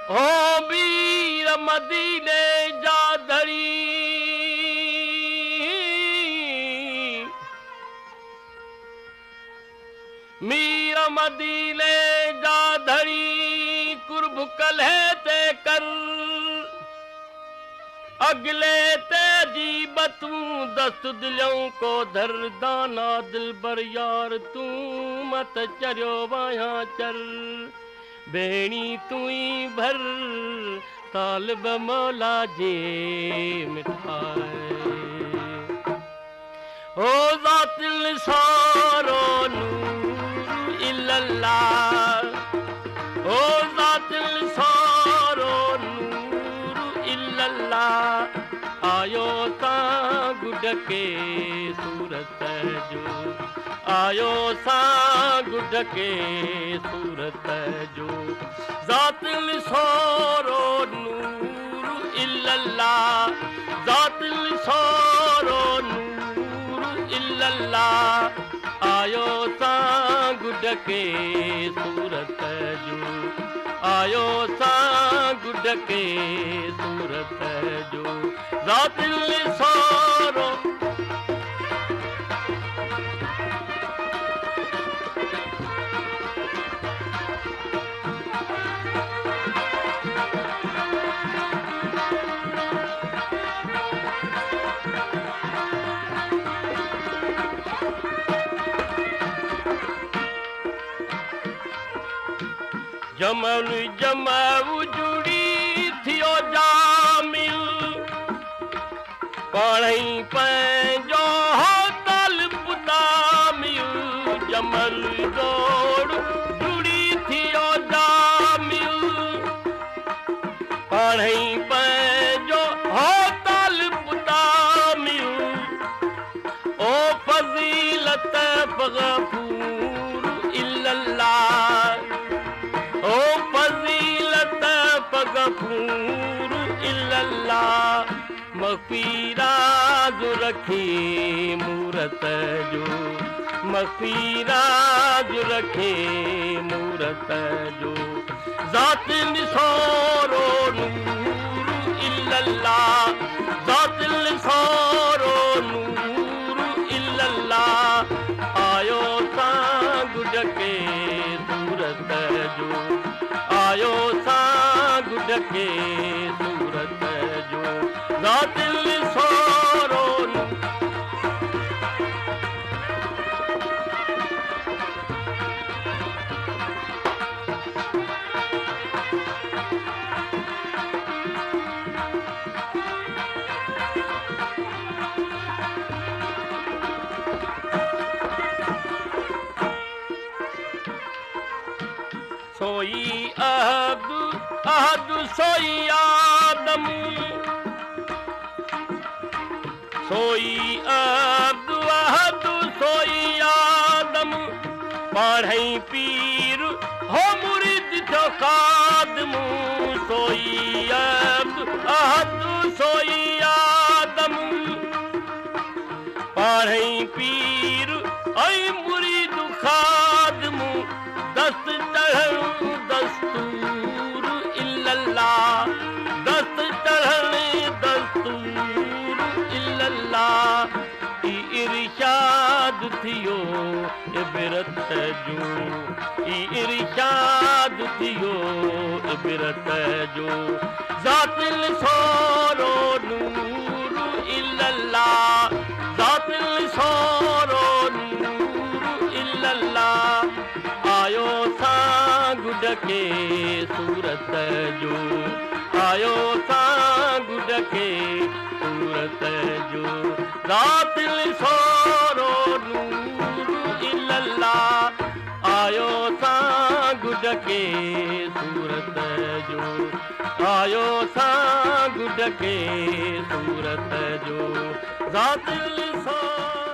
हो वीर मदीने जा धड़ी मीर मदीने जा धड़ी कुर्ब कल्हे ते कर अगले ते जीब तू दस्त दिलों को धर दाना दिल बर यार तू मत चरियो वाया चर बेणी तू ही भर तालिब मौला जे मिठाए ओ ज़ातिल सारो नूर इल्लल्लाह ओ ज़ातिल सारो नूर इल्लल्लाह आयो ता गुड के सूरत जो आयो सा गुड के सूरत जो ज़ातिल सारो नूर इल्लल्लाह ज़ातिल सारो नूर इल्लल्लाह आयो सा गुड के सूरत जो आयो सा गुड के सूरत जो ज़ातिल सारो जमल जमाऊ जुड़ी थियो जामिल पाणई पंहिंजो तालिब तामिल जमल जोड़ जुड़ी थियो जामिल पाणई पंहिंजो तालिब तामिल ओ फज़ीलत ग़फ़ूर इल्लल्लाह ओ फज़ीलत ग़फ़ूर इल्लल्लाह मग़फ़िरात रखी मूरत जो मग़फ़िरात रखी मूरत जो ज़ातिल सारो नूर इल्लल्लाह ज़ातिल सारो नूर इल्लल्लाह आयो सा गुड के सूरत जो आयो सा गुड के सूरत जो ज़ातिल सारो सोई अहद सोई आदम सोई अहद सोई आदम पढ़ई पीर हो मुरीद जो कादम सोई अहद सोई आदम पढ़ई पीर ऐ मुरीद खादम दस्त चढ़ण दस्तूर इल्लल्लाह दस्त चढ़ण दस्तूर इल्लल्लाह इरशाद थियो इबरत जो इरशाद थियो इबरत जो ज़ातिल सारो नूर इल्लल्लाह ज़ातिल सारो नूर इल्लल्लाह आयो सा गुड के सूरत जो आयो सा गुड के सूरत जो ज़ातिल सारो नूर इल्लल्लाह आयो सा गुड के सूरत जो आयो सा गुड के सूरत जो ज़ातिल सारो